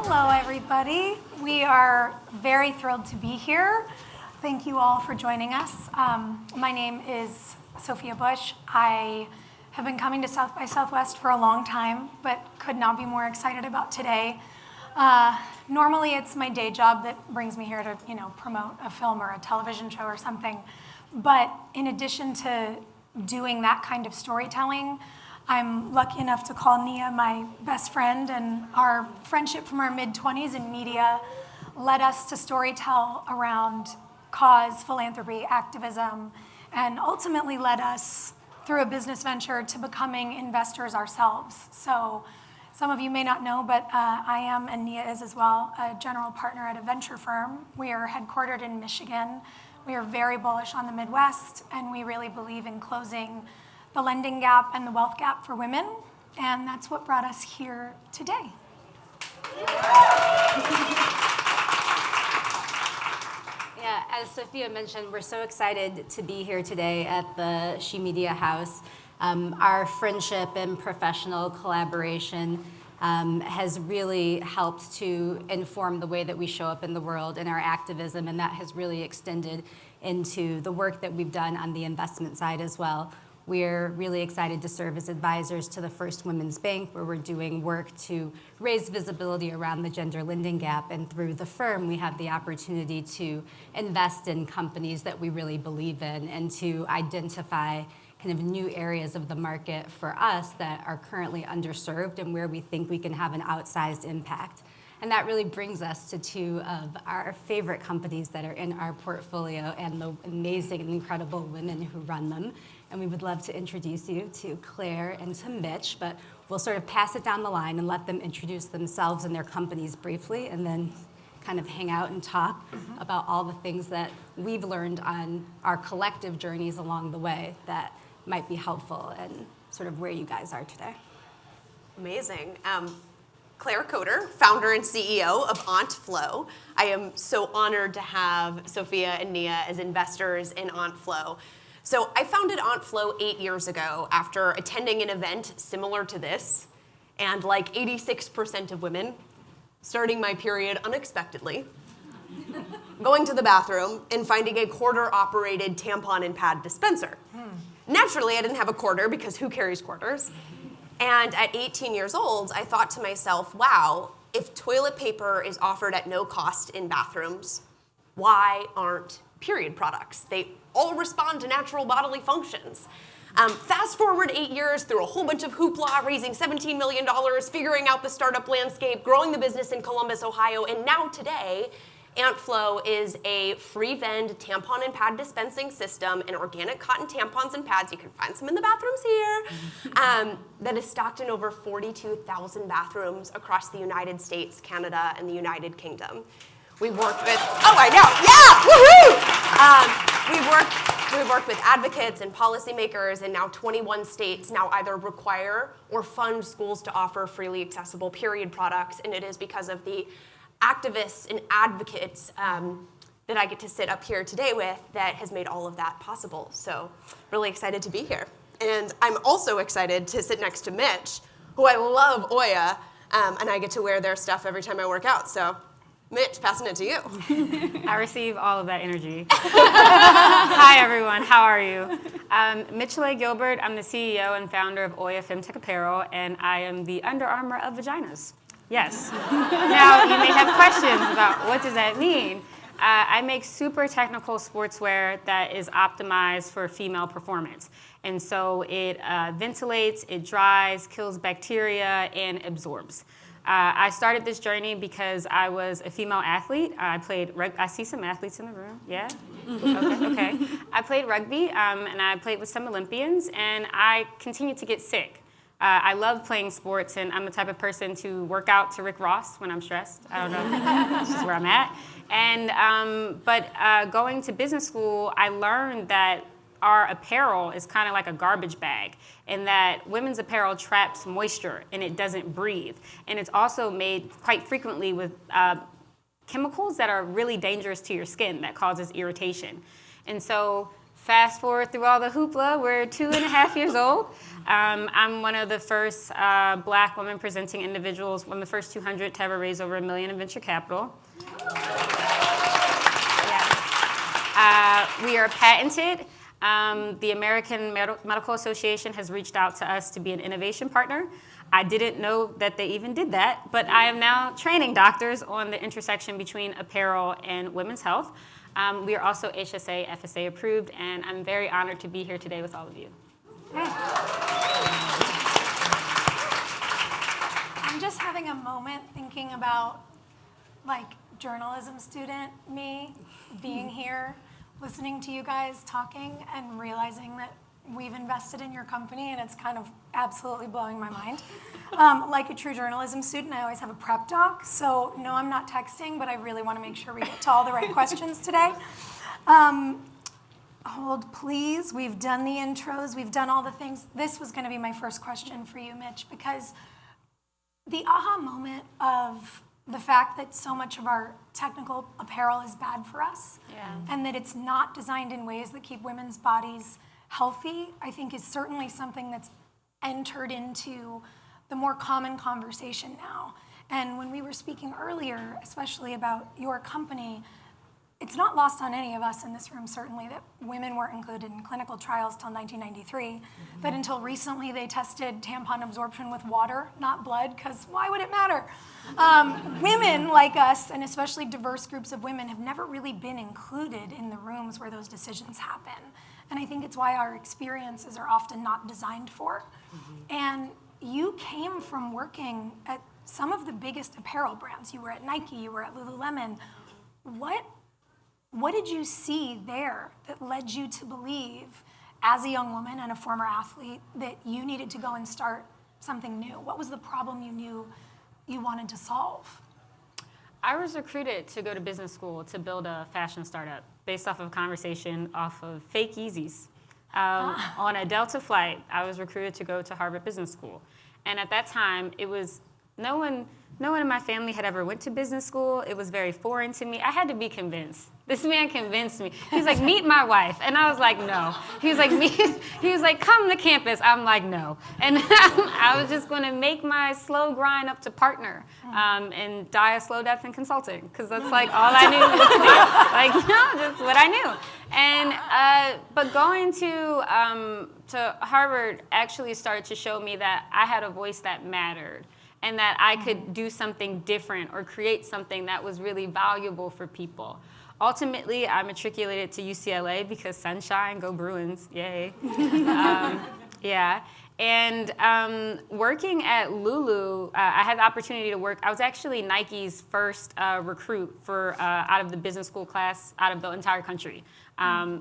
Hello, everybody. We are very thrilled to be here. Thank you all for joining us. My name is Sophia Bush. I have been coming to South by Southwest for a long time, but could not be more excited about today. Normally, it's my day job that brings me here to, promote a film or a television show or something. But in addition to doing that kind of storytelling, I'm lucky enough to call Nia my best friend, and our friendship from our mid-20s in media led us to storytell around cause, philanthropy, activism, and ultimately led us through a business venture to becoming investors ourselves. So some of you may not know, but I am, and Nia is as well, a general partner at a venture firm. We are headquartered in Michigan. We are very bullish on the Midwest, and we really believe in closing the lending gap and the wealth gap for women, and that's what brought us here today. Yeah, as Sophia mentioned, we're so excited to be here today at the She Media House. Our friendship and professional collaboration has really helped to inform the way that we show up in the world and our activism, and that has really extended into the work that we've done on the investment side as well. We're really excited to serve as advisors to the First Women's Bank, where we're doing work to raise visibility around the gender lending gap. And through the firm, we have the opportunity to invest in companies that we really believe in and to identify kind of new areas of the market for us that are currently underserved and where we think we can have an outsized impact. And that really brings us to two of our favorite companies that are in our portfolio and the amazing and incredible women who run them. And we would love to introduce you to Claire and to Mitch, but we'll sort of pass it down the line and let them introduce themselves and their companies briefly, and then kind of hang out and talk about all the things that we've learned on our collective journeys along the way that might be helpful and sort of where you guys are today. Amazing. Claire Coder, founder and CEO of AuntFlow. I am so honored to have Sophia and Nia as investors in AuntFlow. So I founded AuntFlow 8 years ago after attending an event similar to this, and like 86% of women, starting my period unexpectedly, going to the bathroom and finding a quarter-operated tampon and pad dispenser. Naturally, I didn't have a quarter because who carries quarters? And at 18 years old, I thought to myself, wow, if toilet paper is offered at no cost in bathrooms, why aren't period products? They all respond to natural bodily functions. Fast forward 8 years through a whole bunch of hoopla, raising $17 million, figuring out the startup landscape, growing the business in Columbus, Ohio, and now today, AuntFlow is a free vend tampon and pad dispensing system and organic cotton tampons and pads. You can find some in the bathrooms here. That is stocked in over 42,000 bathrooms across the United States, Canada, and the United Kingdom. We've worked with, We've worked with advocates and policymakers, and now 21 states now either require or fund schools to offer freely accessible period products, and it is because of the activists and advocates that I get to sit up here today with that has made all of that possible. So really excited to be here. And I'm also excited to sit next to Mitch, who I love Oya, and I get to wear their stuff every time I work out. So Mitch, passing it to you. I receive all of that energy. Hi, everyone. How are you? Mitchella Gilbert. I'm the CEO and founder of Oya Apparel, and I am the Under Armour of vaginas. Yes. Now, you may have questions about what does that mean. I make super technical sportswear that is optimized for female performance. And so it ventilates, it dries, kills bacteria, and absorbs. I started this journey because I was a female athlete. I played rugby. I see some athletes in the room. Yeah? Okay. I played rugby, and I played with some Olympians, and I continued to get sick. I love playing sports, and I'm the type of person to work out to Rick Ross when I'm stressed. I don't know. That's just where I'm at. And but going to business school, I learned that our apparel is kind of like a garbage bag, and that women's apparel traps moisture and it doesn't breathe. And it's also made quite frequently with chemicals that are really dangerous to your skin that causes irritation. And so Fast forward through all the hoopla, we're 2.5 years old. I'm one of the first Black women presenting individuals, one of the first 200 to ever raise over $1 million in venture capital. We are patented. The American Medical Association has reached out to us to be an innovation partner. I didn't know that they even did that, but I am now training doctors on the intersection between apparel and women's health. We are also HSA, FSA approved, and I'm very honored to be here today with all of you. I'm just having a moment thinking about like journalism student me being here, listening to you guys talking and realizing that we've invested in your company, and it's kind of absolutely blowing my mind. Like a true journalism student, I always have a prep doc, so no, I'm not texting, but I really want to make sure we get to all the right questions today. Hold, please. We've done the intros. We've done all the things. This was going to be my first question for you, Mitch, because the aha moment of the fact that so much of our technical apparel is bad for us, and that it's not designed in ways that keep women's bodies healthy, I think is certainly something that's entered into the more common conversation now. And when we were speaking earlier, especially about your company, it's not lost on any of us in this room, certainly, that women weren't included in clinical trials till 1993, that until recently they tested tampon absorption with water, not blood, because why would it matter? Women like us, and especially diverse groups of women, have never really been included in the rooms where those decisions happen. And I think it's why our experiences are often not designed for. And you came from working at some of the biggest apparel brands. You were at Nike, you were at Lululemon. What did you see there that led you to believe, as a young woman and a former athlete, that you needed to go and start something new? What was the problem you knew you wanted to solve? I was recruited to go to business school to build a fashion startup based off of a conversation off of fake Yeezys. On a Delta flight, I was recruited to go to Harvard Business School. And at that time, it was no one in my family had ever went to business school. It was very foreign to me. I had to be convinced. This man convinced me. He's like, meet my wife. And I was like, no. He was like, come to campus. I'm like, no. And I was just going to make my slow grind up to partner and die a slow death in consulting, because that's like all I knew to do. Like, just what I knew. And but going to Harvard actually started to show me that I had a voice that mattered, and that I could do something different or create something that was really valuable for people. Ultimately, I matriculated to UCLA because sunshine, go Bruins, yay. And working at Lulu, I had the opportunity to work. I was actually Nike's first recruit for out of the business school class out of the entire country,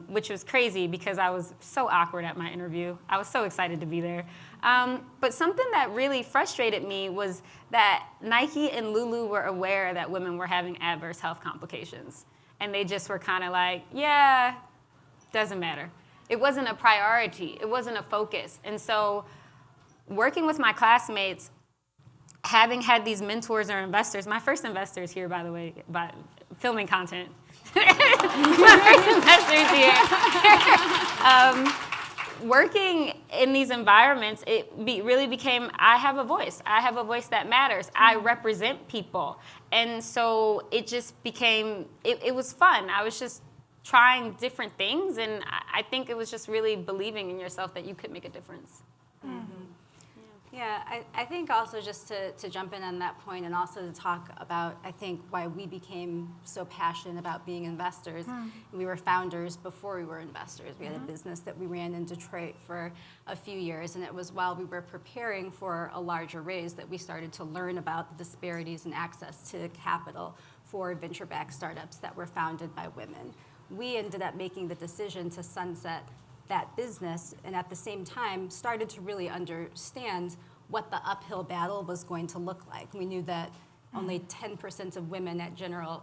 which was crazy because I was so awkward at my interview. I was so excited to be there. But something that really frustrated me was that Nike and Lulu were aware that women were having adverse health complications. And they just were kind of like, yeah, doesn't matter. It wasn't a priority. It wasn't a focus. And so working with my classmates, having had these mentors or investors, my first investors here, by the way, by filming content. My first investors here. Working in these environments, it really became, I have a voice. I have a voice that matters. I represent people. And so it just became, it was fun. I was just trying different things, and I think it was just really believing in yourself that you could make a difference. Yeah, I think also just to jump in on that point, and also to talk about, I think, why we became so passionate about being investors. We were founders before we were investors. We had a business that we ran in Detroit for a few years, and it was while we were preparing for a larger raise that we started to learn about the disparities in access to capital for venture-backed startups that were founded by women. We ended up making the decision to sunset that business, and at the same time started to really understand what the uphill battle was going to look like. We knew that only 10% of women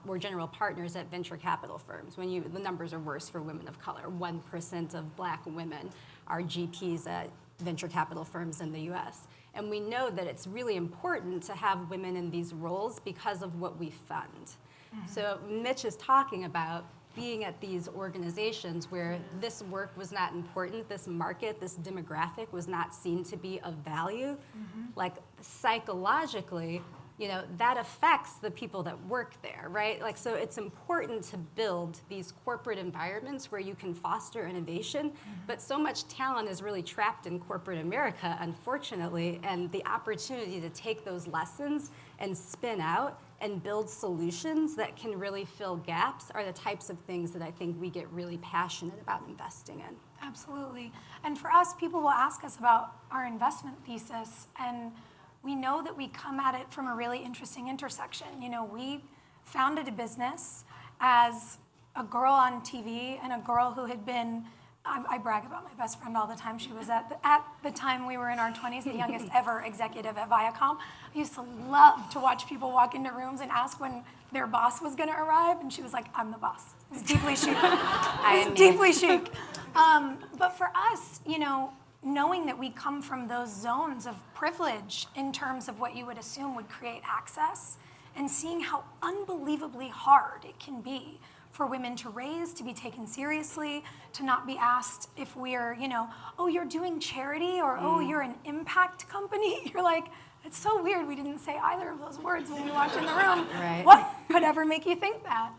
were general partners at venture capital firms. The numbers are worse for women of color. 1% of Black women are GPs at venture capital firms in the US. And we know that it's really important to have women in these roles because of what we fund. So Mitch is talking about being at these organizations where this work was not important, this market, this demographic was not seen to be of value, like psychologically, you know, that affects the people that work there, right? Like, so it's important to build these corporate environments where you can foster innovation, but so much talent is really trapped in corporate America, unfortunately, and the opportunity to take those lessons and spin out and build solutions that can really fill gaps are the types of things that I think we get really passionate about investing in. Absolutely. And for us, people will ask us about our investment thesis, and we know that we come at it from a really interesting intersection. You know, we founded a business as a girl on TV and a girl who had been, I brag about my best friend all the time. She was at the time we were in our 20s, the youngest ever executive at Viacom. I used to love to watch people walk into rooms and ask when their boss was gonna arrive, and she was like, I'm the boss. It was deeply chic. It was deeply chic. But for us, you know, knowing that we come from those zones of privilege in terms of what you would assume would create access, and seeing how unbelievably hard it can be for women to raise, to be taken seriously, to not be asked if we're, you know, oh, you're doing charity, or oh, you're an impact company. You're like, it's so weird we didn't say either of those words when we walked in the room. Right. What could ever make you think that?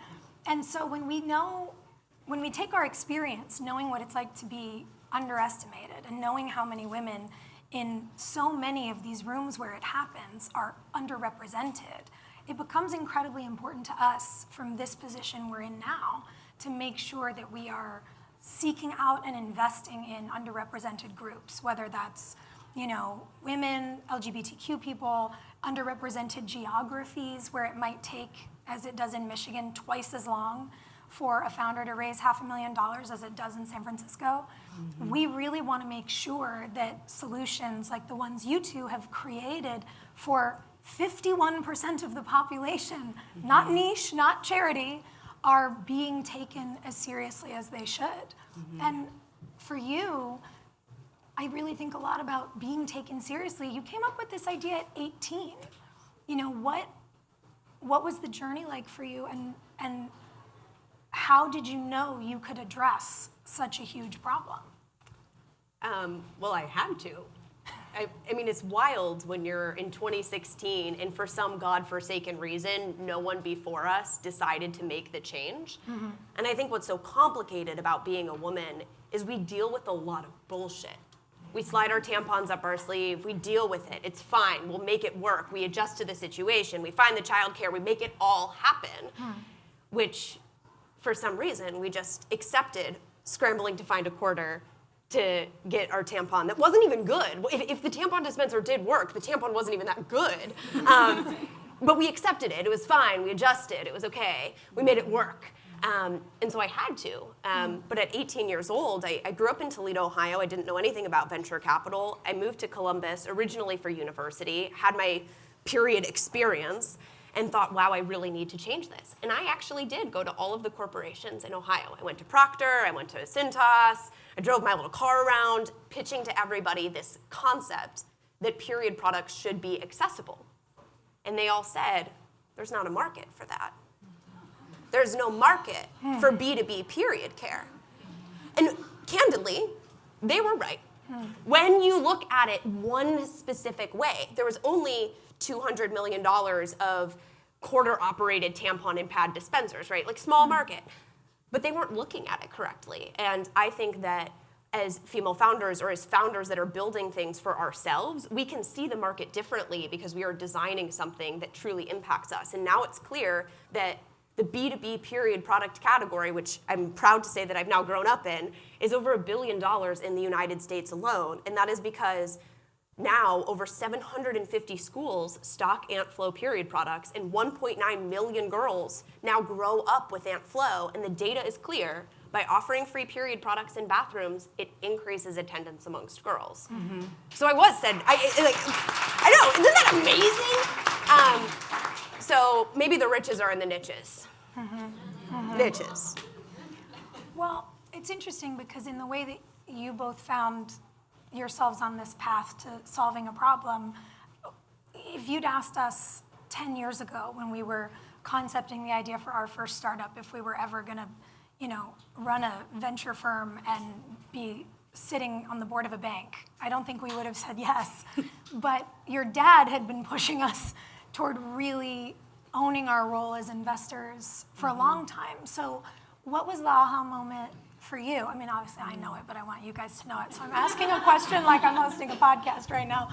And so when we take our experience, knowing what it's like to be underestimated, and knowing how many women in so many of these rooms where it happens are underrepresented, it becomes incredibly important to us from this position we're in now to make sure that we are seeking out and investing in underrepresented groups, whether that's, you know, women, LGBTQ people, underrepresented geographies where it might take, as it does in Michigan, twice as long for a founder to raise $500,000 as it does in San Francisco. We really want to make sure that solutions like the ones you two have created for 51% of the population, not niche, not charity, are being taken as seriously as they should. And for you, I really think a lot about being taken seriously. You came up with this idea at 18. You know, what was the journey like for you, and how did you know you could address such a huge problem? Well, I had to. I mean, it's wild when you're in 2016 and for some godforsaken reason, no one before us decided to make the change. And I think what's so complicated about being a woman is we deal with a lot of bullshit. We slide our tampons up our sleeve, we deal with it, it's fine, we'll make it work, we adjust to the situation, we find the childcare, we make it all happen, which for some reason we just accepted scrambling to find a quarter to get our tampon that wasn't even good. If the tampon dispenser did work, the tampon wasn't even that good. But we accepted it. It was fine. We adjusted. It was okay. We made it work. And so I had to. But at 18 years old, I grew up in Toledo, Ohio. I didn't know anything about venture capital. I moved to Columbus originally for university, had my period experience, and thought, wow, I really need to change this. And I actually did go to all of the corporations in Ohio. I went to Procter, I went to Cintas, I drove my little car around, pitching to everybody this concept that period products should be accessible. And they all said, there's not a market for that. There's no market for B2B period care. And candidly, they were right. When you look at it one specific way, there was only $200 million of quarter-operated tampon and pad dispensers, right? Like small market. But they weren't looking at it correctly. And I think that as female founders or as founders that are building things for ourselves, we can see the market differently because we are designing something that truly impacts us. And now it's clear that the B2B period product category, which I'm proud to say that I've now grown up in, is over $1 billion in the United States alone. And that is because now, over 750 schools stock AntFlow period products, and 1.9 million girls now grow up with AntFlow, and the data is clear. By offering free period products in bathrooms, it increases attendance amongst girls. So I know, isn't that amazing? So maybe the riches are in the niches. Niches. Well, it's interesting because in the way that you both found yourselves on this path to solving a problem, if you'd asked us 10 years ago when we were concepting the idea for our first startup if we were ever going to, run a venture firm and be sitting on the board of a bank. I don't think we would have said yes. But your dad had been pushing us toward really owning our role as investors for a long time. So what was the aha moment for you? I mean, obviously I know it, but I want you guys to know it. So I'm asking a question like I'm hosting a podcast right now.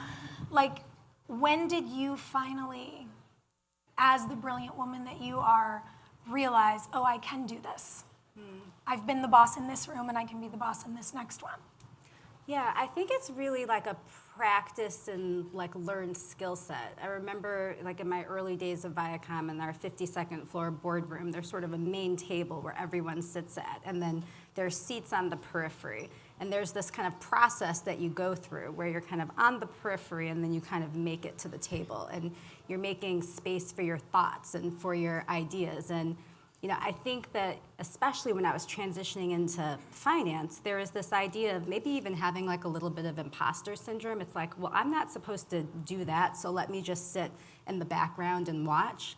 Like, when did you finally, as the brilliant woman that you are, realize, oh, I can do this? I've been the boss in this room and I can be the boss in this next one. Yeah, I think it's really like a practice and like learned skill set. I remember like in my early days of Viacom in our 52nd floor boardroom, there's sort of a main table where everyone sits at, and then there's seats on the periphery. And there's this kind of process that you go through where you're kind of on the periphery and then you kind of make it to the table. And you're making space for your thoughts and for your ideas. And I think that especially when I was transitioning into finance, there is this idea of maybe even having like a little bit of imposter syndrome. It's like, well, I'm not supposed to do that, so let me just sit in the background and watch.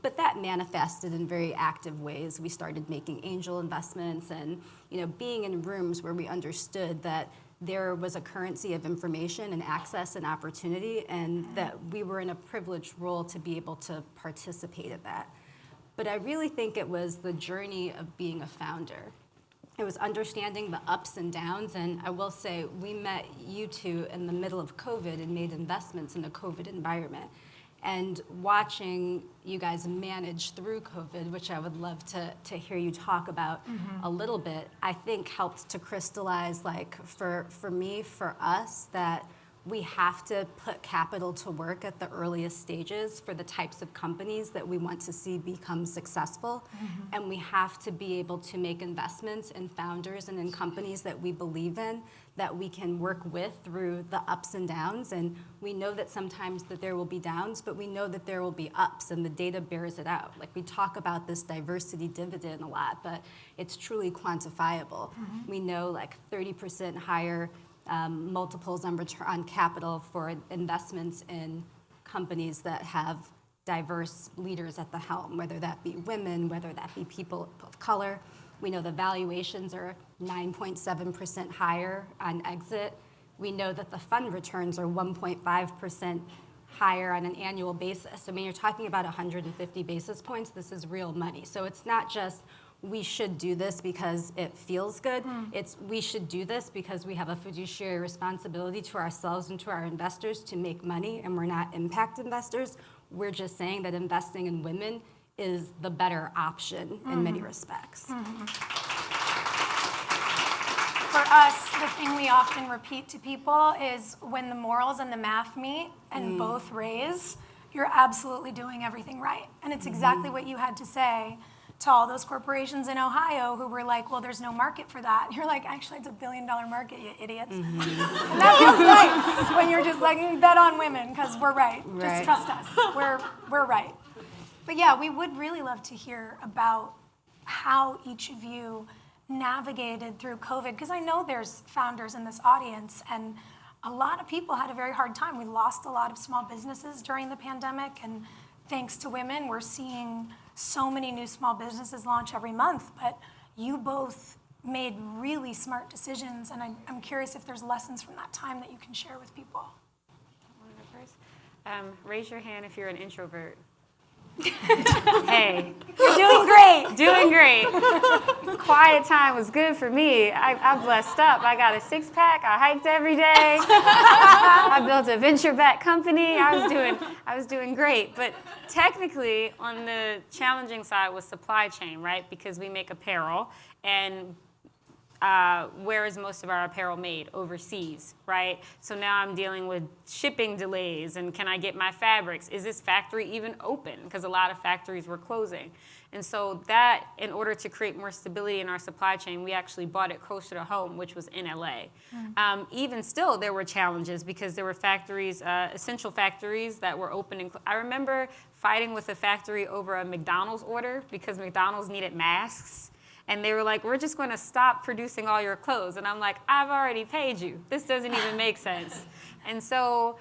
But that manifested in very active ways. We started making angel investments and being in rooms where we understood that there was a currency of information and access and opportunity, and that we were in a privileged role to be able to participate in that. But I really think it was the journey of being a founder. It was understanding the ups and downs, and I will say we met you two in the middle of COVID and made investments in the COVID environment. And watching you guys manage through COVID, which I would love to hear you talk about a little bit, I think helped to crystallize, like for me, for us, that we have to put capital to work at the earliest stages for the types of companies that we want to see become successful. And we have to be able to make investments in founders and in companies that we believe in, that we can work with through the ups and downs. And we know that sometimes that there will be downs, but we know that there will be ups, and the data bears it out. Like, we talk about this diversity dividend a lot, but it's truly quantifiable. We know like 30% higher multiples on return on capital for investments in companies that have diverse leaders at the helm, whether that be women, whether that be people of color. We know the valuations are 9.7% higher on exit. We know that the fund returns are 1.5% higher on an annual basis. I mean, you're talking about 150 basis points. This is real money. So it's not just we should do this because it feels good. It's we should do this because we have a fiduciary responsibility to ourselves and to our investors to make money, and we're not impact investors. We're just saying that investing in women is the better option in many respects. For us, the thing we often repeat to people is when the morals and the math meet and both raise, you're absolutely doing everything right. And it's exactly what you had to say to all those corporations in Ohio who were like, well, there's no market for that. And you're like, actually, it's $1 billion market, you idiots. And that feels nice when you're just like, bet on women, because we're right. Just trust us. We're right. But yeah, we would really love to hear about how each of you navigated through COVID, because I know there's founders in this audience, and a lot of people had a very hard time. We lost a lot of small businesses during the pandemic, and thanks to women, we're seeing so many new small businesses launch every month. But you both made really smart decisions, and I'm curious if there's lessons from that time that you can share with people. Raise your hand if you're an introvert. Hey. You're doing great. Doing great. Quiet time was good for me. I blessed up. I got a six-pack. I hiked every day. I built a venture-backed company. I was doing great. But technically, on the challenging side was supply chain, right? Because we make apparel, and where is most of our apparel made? Overseas, right? So now I'm dealing with shipping delays, and can I get my fabrics? Is this factory even open? Because a lot of factories were closing. And so that, in order to create more stability in our supply chain, we actually bought it closer to home, which was in LA. Even still, there were challenges because there were factories, essential factories that were open. I remember fighting with a factory over a McDonald's order because McDonald's needed masks. And they were like, we're just going to stop producing all your clothes. And I'm like, I've already paid you. This doesn't even make sense. And so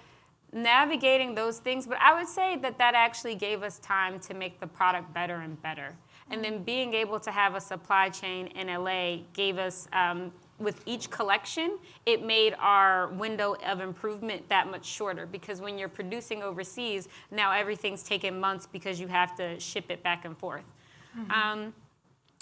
navigating those things, but I would say that actually gave us time to make the product better and better. And then being able to have a supply chain in LA gave us, with each collection, it made our window of improvement that much shorter, because when you're producing overseas, now everything's taking months because you have to ship it back and forth.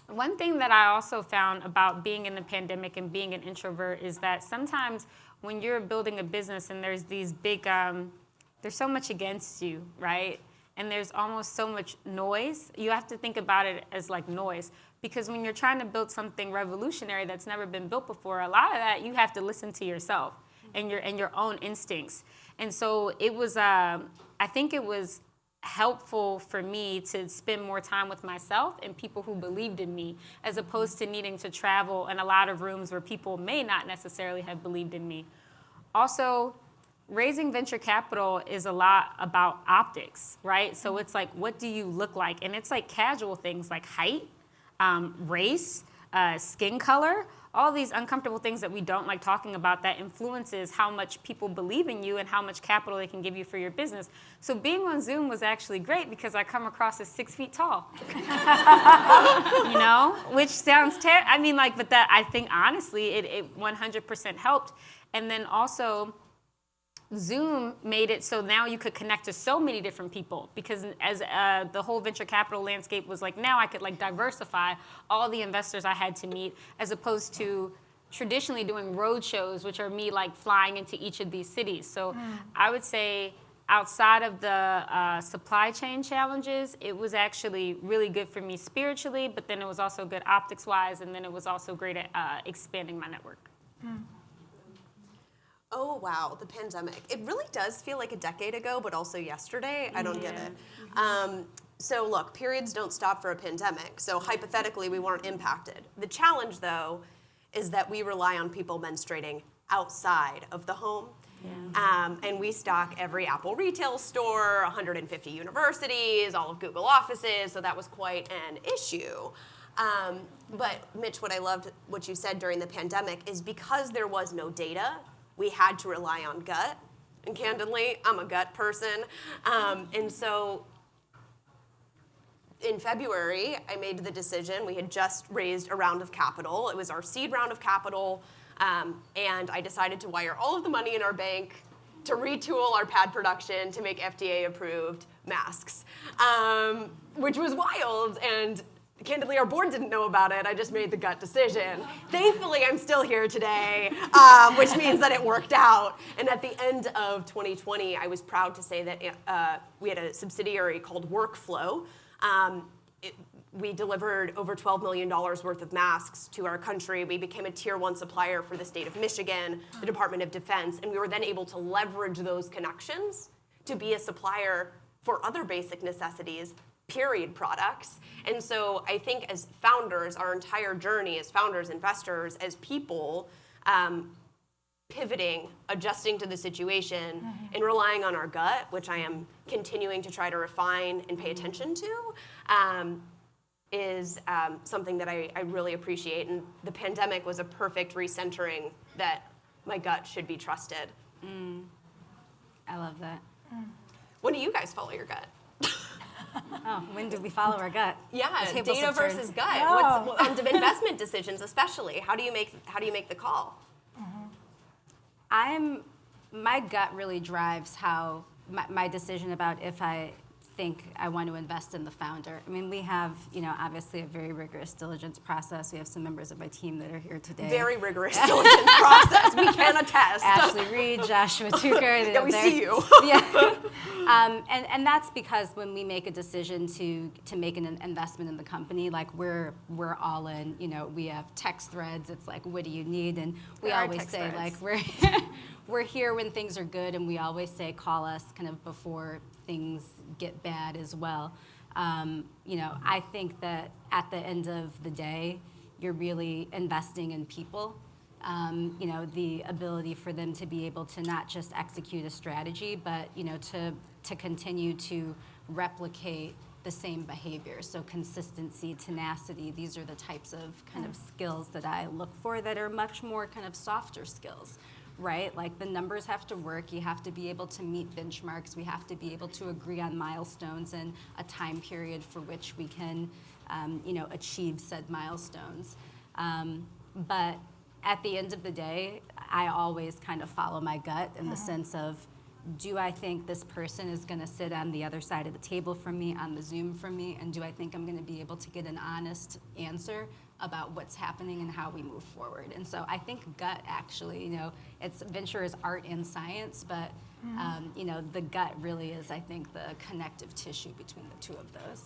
One thing that I also found about being in the pandemic and being an introvert is that sometimes when you're building a business and there's these big, there's so much against you, right? And there's almost so much noise. You have to think about it as like noise. Because when you're trying to build something revolutionary that's never been built before, a lot of that you have to listen to yourself and your own instincts. And so it was, I think it was helpful for me to spend more time with myself and people who believed in me, as opposed to needing to travel in a lot of rooms where people may not necessarily have believed in me. Also, raising venture capital is a lot about optics, right? So it's like, what do you look like? And it's like casual things like height, race, skin color, all these uncomfortable things that we don't like talking about that influences how much people believe in you and how much capital they can give you for your business. So being on Zoom was actually great because I come across as 6 feet tall, you know, which sounds terrible. I mean, like, but that, I think honestly, it 100% helped. And then also, Zoom made it so now you could connect to so many different people, because as the whole venture capital landscape was like, now I could like diversify all the investors I had to meet, as opposed to traditionally doing road shows, which are me like flying into each of these cities. So I would say outside of the supply chain challenges, it was actually really good for me spiritually, but then it was also good optics wise, and then it was also great at expanding my network. Oh, wow, the pandemic. It really does feel like a decade ago, but also yesterday. I don't get it. So look, periods don't stop for a pandemic. So hypothetically, we weren't impacted. The challenge, though, is that we rely on people menstruating outside of the home. And we stock every Apple retail store, 150 universities, all of Google offices, so that was quite an issue. But Mitch, what I loved what you said during the pandemic is because there was no data, we had to rely on gut. And candidly, I'm a gut person. And so in February, I made the decision. We had just raised a round of capital. It was our seed round of capital. And I decided to wire all of the money in our bank to retool our pad production to make FDA-approved masks, which was wild. And candidly, our board didn't know about it. I just made the gut decision. Thankfully, I'm still here today, which means that it worked out. And at the end of 2020, I was proud to say that we had a subsidiary called Workflow. We delivered over $12 million worth of masks to our country. We became a tier 1 supplier for the state of Michigan, the Department of Defense, and we were then able to leverage those connections to be a supplier for other basic necessities, period products. And so I think as founders, our entire journey as founders, investors, as people, pivoting, adjusting to the situation, and relying on our gut, which I am continuing to try to refine and pay attention to, is something that I really appreciate. And the pandemic was a perfect recentering that my gut should be trusted. I love that. When do you guys follow your gut? Oh, when do we follow our gut? Yeah, The tables data have turned. versus gut. Oh. On investment decisions, especially, how do you make the call? My gut really drives how my decision about if I think I want to invest in the founder. I mean, we have, obviously a very rigorous diligence process. We have some members of my team that are here today. Very rigorous diligence process. We can attest. Ashley Reed, Joshua Tucker. Yeah, we see you. Yeah. And that's because when we make a decision to make an investment in the company, like we're all in. We have text threads. It's like, what do you need? And we always say like we're here when things are good, and we always say call us kind of before things get bad as well. I think that at the end of the day, you're really investing in people. The ability for them to be able to not just execute a strategy, but to continue to replicate the same behaviors. So consistency, tenacity, these are the types of kind of skills that I look for that are much more kind of softer skills, right? Like the numbers have to work. You have to be able to meet benchmarks. We have to be able to agree on milestones and a time period for which we can, achieve said milestones. But at the end of the day, I always kind of follow my gut in the sense of, do I think this person is going to sit on the other side of the table from me, on the Zoom from me, and do I think I'm going to be able to get an honest answer about what's happening and how we move forward? And so I think gut actually, it's venture is art and science, but the gut really is, I think, the connective tissue between the two of those.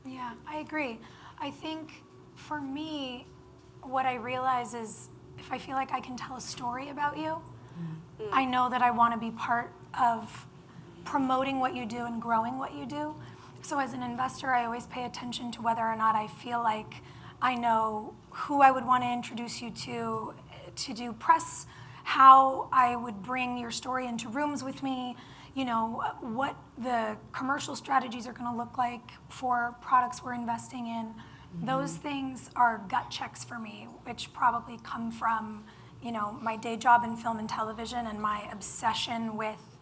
Yeah, I agree. I think for me, what I realize is if I feel like I can tell a story about you, I know that I want to be part of promoting what you do and growing what you do. So as an investor, I always pay attention to whether or not I feel like I know who I would want to introduce you to do press, how I would bring your story into rooms with me, what the commercial strategies are going to look like for products we're investing in. Those things are gut checks for me, which probably come from my day job in film and television and my obsession with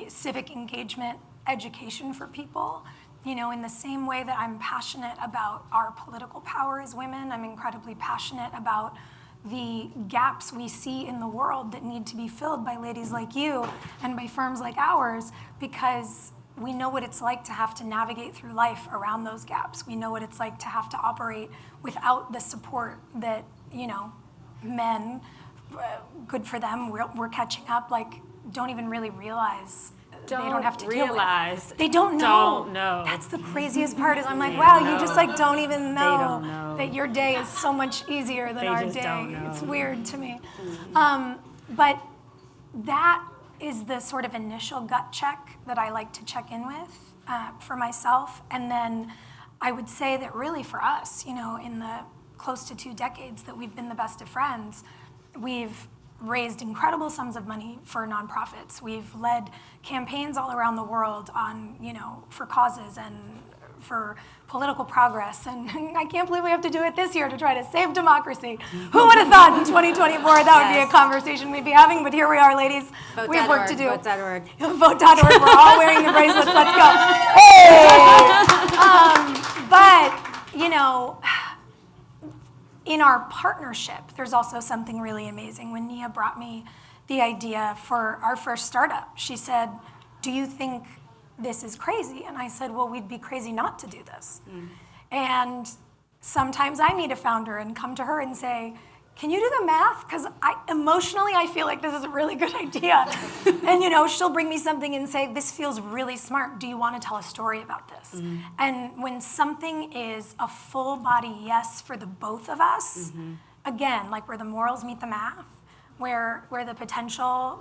civic engagement education for people. In the same way that I'm passionate about our political power as women, I'm incredibly passionate about the gaps we see in the world that need to be filled by ladies like you and by firms like ours, because we know what it's like to have to navigate through life around those gaps. We know what it's like to have to operate without the support that, men, good for them, we're catching up, don't even really realize they don't have to deal with. They don't know. Don't know. That's the craziest part is I'm like, wow, you just don't even know that your day is so much easier than our day. Don't know. It's weird to me. But that is the sort of initial gut check that I like to check in with for myself. And then I would say that really for us, in the close to 2 decades that we've been the best of friends, we've raised incredible sums of money for nonprofits. We've led campaigns all around the world on, for causes and for political progress. And I can't believe we have to do it this year to try to save democracy. Who would have thought in 2024 that would be a conversation we'd be having? But here we are, ladies. Vote. We have work to do. Vote.org. Vote.org. We're all wearing the bracelets. Let's go. Hey! But, in our partnership, there's also something really amazing. When Nia brought me the idea for our first startup, she said, do you think this is crazy? And I said, well, we'd be crazy not to do this. And sometimes I meet a founder and come to her and say, can you do the math? Because emotionally, I feel like this is a really good idea. And she'll bring me something and say, this feels really smart. Do you want to tell a story about this? And when something is a full body yes for the both of us, again, where the morals meet the math, where the potential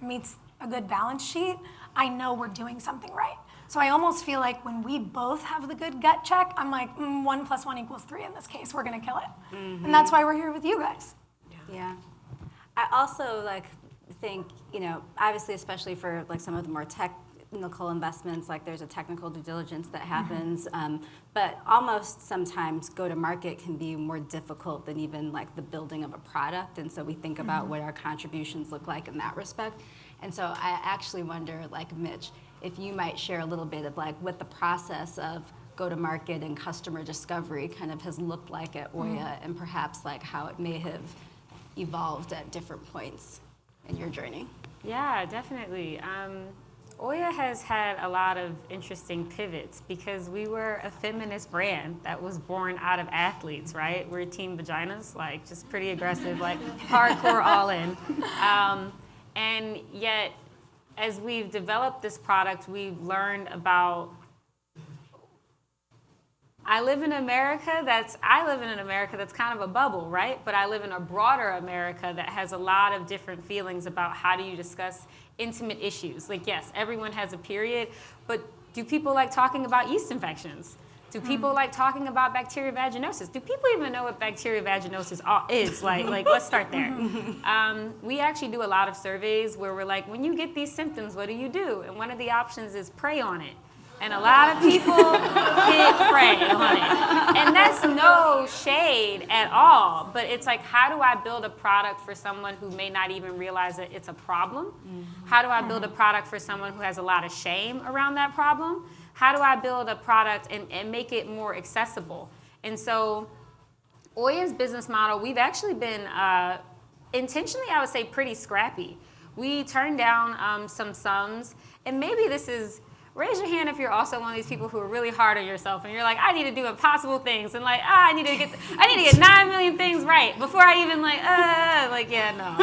meets a good balance sheet, I know we're doing something right. So I almost feel like when we both have the good gut check, I'm like, 1 + 1 = 3 in this case. We're going to kill it. And that's why we're here with you guys. Yeah. I also think, obviously, especially for some of the more technical investments, there's a technical due diligence that happens, but almost sometimes go-to-market can be more difficult than even the building of a product. And so we think about what our contributions look like in that respect. And so I actually wonder, Mitch, if you might share a little bit of what the process of go-to-market and customer discovery kind of has looked like at Oya, and perhaps how it may have evolved at different points in your journey. Yeah, definitely. Oya has had a lot of interesting pivots because we were a feminist brand that was born out of athletes, right? We're team vaginas, just pretty aggressive, hardcore all in. And yet, as we've developed this product, we've learned about. I live in an America that's kind of a bubble, right? But I live in a broader America that has a lot of different feelings about how do you discuss intimate issues. Yes, everyone has a period, but do people like talking about yeast infections? Do people like talking about bacterial vaginosis? Do people even know what bacterial vaginosis is? Let's start there. We actually do a lot of surveys where we're when you get these symptoms, what do you do? And one of the options is pray on it. And a lot of people hit prey on it. And that's no shade at all. But it's like, how do I build a product for someone who may not even realize that it's a problem? How do I build a product for someone who has a lot of shame around that problem? How do I build a product and make it more accessible? And so Oya's business model, we've actually been intentionally, I would say, pretty scrappy. We turned down some sums, and maybe this is, raise your hand if you're also one of these people who are really hard on yourself and you're like, I need to do impossible things, and like, I need to get 9 million things right before I even yeah, no,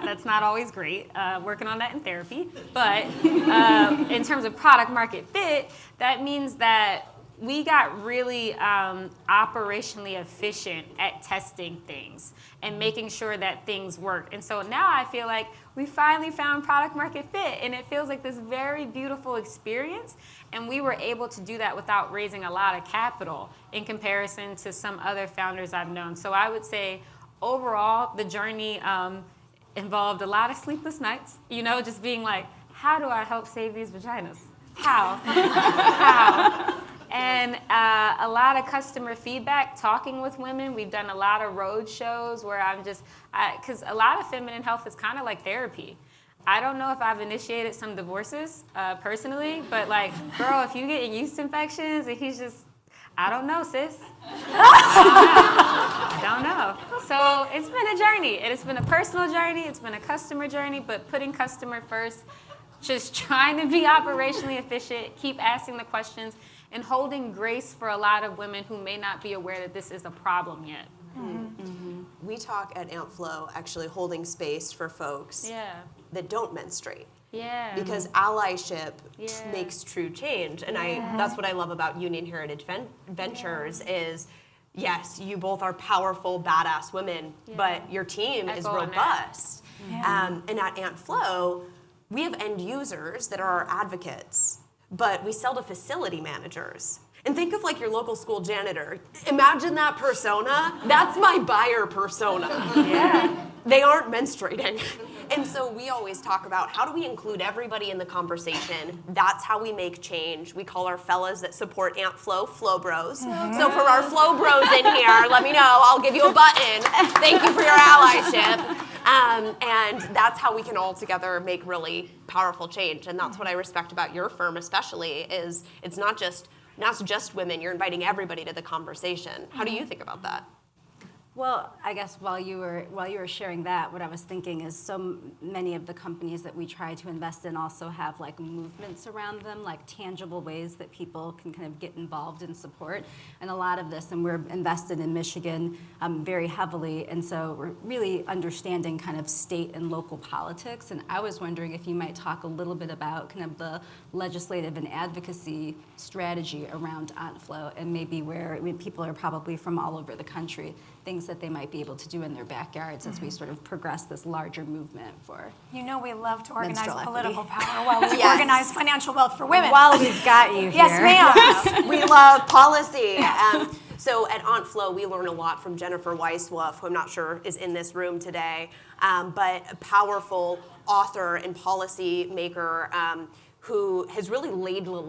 that's not always great. Working on that in therapy. But in terms of product market fit, that means that we got really operationally efficient at testing things and making sure that things work. And so now I feel like we finally found product market fit, and it feels like this very beautiful experience. And we were able to do that without raising a lot of capital in comparison to some other founders I've known. So I would say overall, the journey involved a lot of sleepless nights, just being like, how do I help save these vaginas? How? How? And a lot of customer feedback, talking with women. We've done a lot of road shows where because a lot of feminine health is kind of like therapy. I don't know if I've initiated some divorces personally, but like, girl, if you get yeast infections and he's just, I don't know, sis. I don't know. So it's been a journey. It's been a personal journey. It's been a customer journey, but putting customer first, just trying to be operationally efficient, keep asking the questions, and holding grace for a lot of women who may not be aware that this is a problem yet. We talk at AmpFlow actually holding space for folks that don't menstruate. Yeah. Because allyship makes true change. And that's what I love about Union Heritage Ventures is, yes, you both are powerful, badass women, but your team is robust. And at AmpFlow, we have end users that are our advocates, but we sell to facility managers. And think of like your local school janitor. Imagine that persona. That's my buyer persona. They aren't menstruating. And so we always talk about how do we include everybody in the conversation. That's how we make change. We call our fellas that support AmpFlow Flow Bros. So for our Flow Bros in here, let me know. I'll give you a button. Thank you for your allyship. And that's how we can all together make really powerful change. And that's what I respect about your firm especially is it's not just women, you're inviting everybody to the conversation. How do you think about that? Well, I guess while you were sharing that, what I was thinking is so many of the companies that we try to invest in also have like movements around them, like tangible ways that people can kind of get involved and support. And a lot of this, and we're invested in Michigan very heavily, and so we're really understanding kind of state and local politics. And I was wondering if you might talk a little bit about kind of the legislative and advocacy strategy around AmpFlow, and maybe where people are probably from all over the country, things that they might be able to do in their backyards as we sort of progress this larger movement for we love to organize menstrual political equity. power while we organize financial wealth for women. While we've got you here. Yes, ma'am. We love policy. So at AmpFlow, we learn a lot from Jennifer Weisswolf, who I'm not sure is in this room today, but a powerful author and policy maker who has really laid the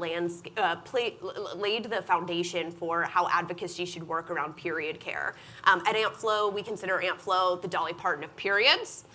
foundation for how advocacy should work around period care. At AmpFlow, we consider AmpFlow the Dolly Parton of periods.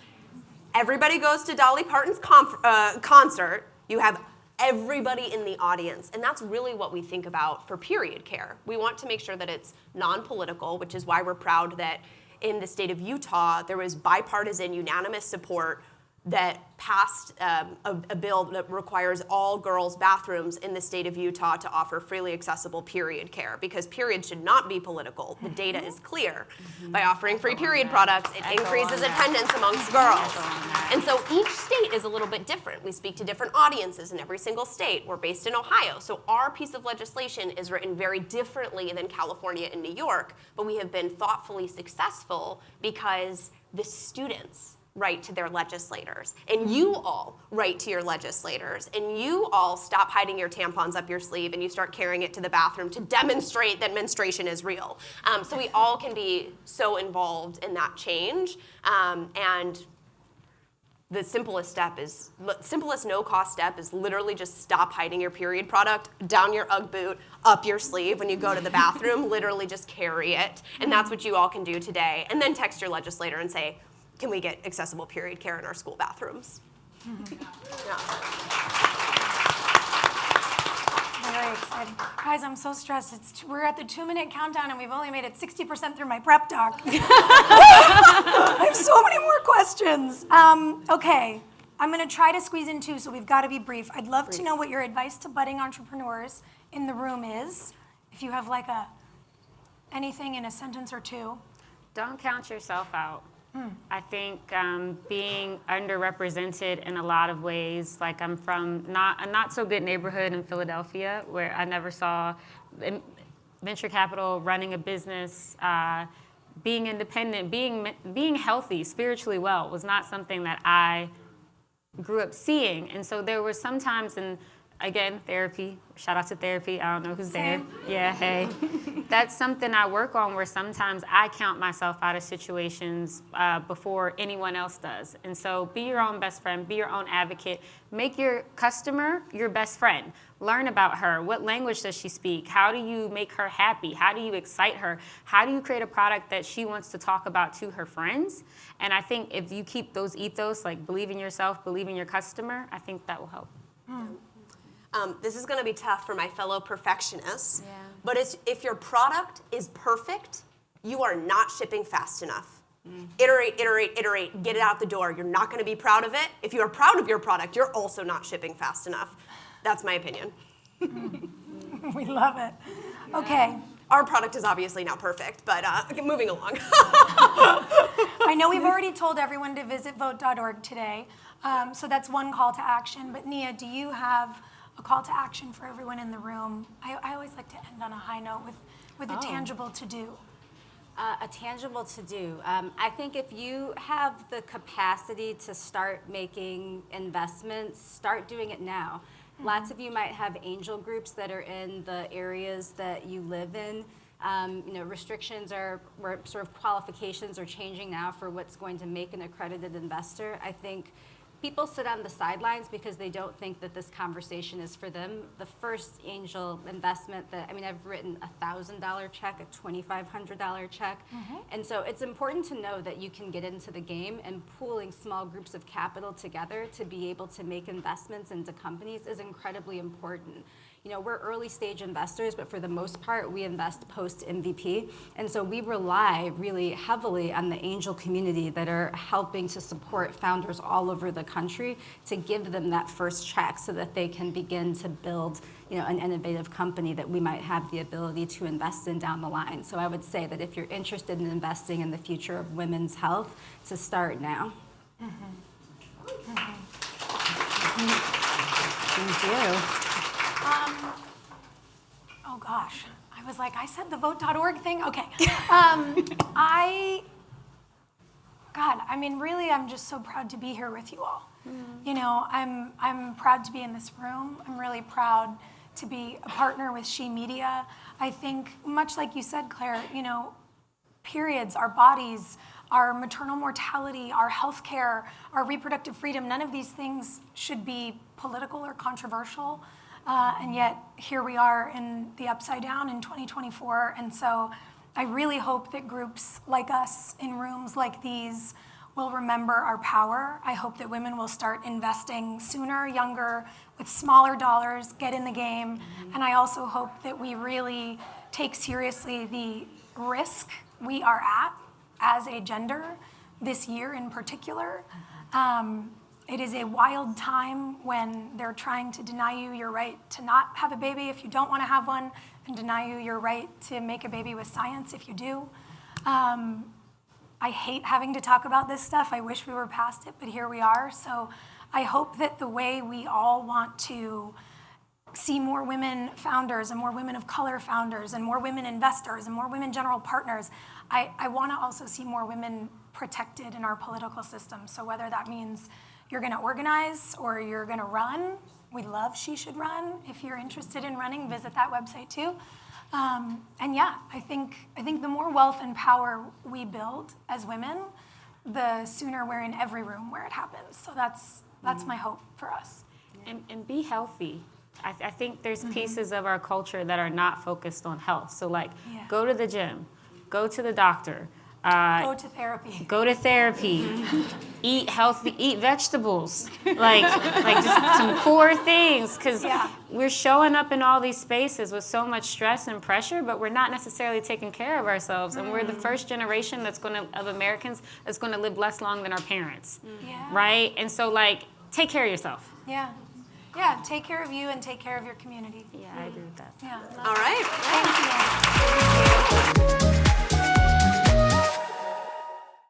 Everybody goes to Dolly Parton's concert. You have everybody in the audience, and that's really what we think about for period care. We want to make sure that it's non-political, which is why we're proud that in the state of Utah, there was bipartisan unanimous support that passed a bill that requires all girls' bathrooms in the state of Utah to offer freely accessible period care, because periods should not be political. The data is clear. By offering free period products, it increases attendance amongst girls. And so each state is a little bit different. We speak to different audiences in every single state. We're based in Ohio, so our piece of legislation is written very differently than California and New York, but we have been thoughtfully successful because the students write to their legislators, and you all write to your legislators, and you all stop hiding your tampons up your sleeve and you start carrying it to the bathroom to demonstrate that menstruation is real. So we all can be so involved in that change, and the simplest no-cost step is literally just stop hiding your period product down your Ugg boot, up your sleeve when you go to the bathroom. Literally just carry it. And that's what you all can do today. And then text your legislator and say, can we get accessible period care in our school bathrooms? Very exciting. Guys, I'm so stressed. We're at the 2-minute countdown and we've only made it 60% through my prep doc. I have so many more questions. Okay, I'm gonna try to squeeze in 2, so we've gotta be brief. I'd love to know what your advice to budding entrepreneurs in the room is. If you have like anything in a sentence or 2. Don't count yourself out. I think being underrepresented in a lot of ways, like I'm from a not so good neighborhood in Philadelphia where I never saw venture capital, running a business, being independent, being healthy, spiritually well was not something that I grew up seeing. And so there were some times again, therapy, shout out to therapy, I don't know who's there. Yeah, hey. That's something I work on where sometimes I count myself out of situations before anyone else does. And so be your own best friend, be your own advocate, make your customer your best friend. Learn about her. What language does she speak? How do you make her happy? How do you excite her? How do you create a product that she wants to talk about to her friends? And I think if you keep those ethos, like believe in yourself, believe in your customer, I think that will help. This is going to be tough for my fellow perfectionists, Yeah. but if your product is perfect, you are not shipping fast enough. Iterate, iterate, iterate, get it out the door. You're not going to be proud of it. If you are proud of your product, you're also not shipping fast enough. That's my opinion. We love it. Okay. Our product is obviously not perfect, but moving along. I know we've already told everyone to visit vote.org today, so that's one call to action. But Nia, do you have a call to action for everyone in the room? I always like to end on a high note with a tangible to-do. A tangible to-do. I think if you have the capacity to start making investments, start doing it now. Lots of you might have angel groups that are in the areas that you live in. Restrictions sort of qualifications are changing now for what's going to make an accredited investor. I think people sit on the sidelines because they don't think that this conversation is for them. The first angel investment I've written a $1,000 check, a $2,500 check. And so it's important to know that you can get into the game, and pooling small groups of capital together to be able to make investments into companies is incredibly important. We're early stage investors, but for the most part, we invest post MVP. And so we rely really heavily on the angel community that are helping to support founders all over the country to give them that first check so that they can begin to build an innovative company that we might have the ability to invest in down the line. So I would say that if you're interested in investing in the future of women's health, to start now. Thank you. Oh gosh, I was like, I said the vote.org thing? Okay. Really, I'm just so proud to be here with you all. I'm proud to be in this room. I'm really proud to be a partner with She Media. I think, much like you said, Claire, periods, our bodies, our maternal mortality, our healthcare, our reproductive freedom, none of these things should be political or controversial. And yet, here we are in the upside down in 2024. And so I really hope that groups like us in rooms like these will remember our power. I hope that women will start investing sooner, younger, with smaller dollars, get in the game. And I also hope that we really take seriously the risk we are at as a gender this year in particular. It is a wild time when they're trying to deny you your right to not have a baby if you don't want to have one, and deny you your right to make a baby with science if you do. I hate having to talk about this stuff. I wish we were past it, but here we are. So I hope that the way we all want to see more women founders and more women of color founders and more women investors and more women general partners, I want to also see more women protected in our political system. So whether that means you're going to organize or you're going to run, we love She Should Run. If you're interested in running, visit that website too. And yeah, I think the more wealth and power we build as women, the sooner we're in every room where it happens. So that's my hope for us. And be healthy. I think there's pieces of our culture that are not focused on health. So like, go to the gym, go to the doctor. Go to therapy. Go to therapy. Eat healthy. Eat vegetables. Like just some core things, because we're showing up in all these spaces with so much stress and pressure, but we're not necessarily taking care of ourselves. And we're the first generation of Americans that's gonna live less long than our parents, right? And so like, take care of yourself. Yeah, take care of you and take care of your community. Yeah, I agree with that. Yeah. All right. Thank you.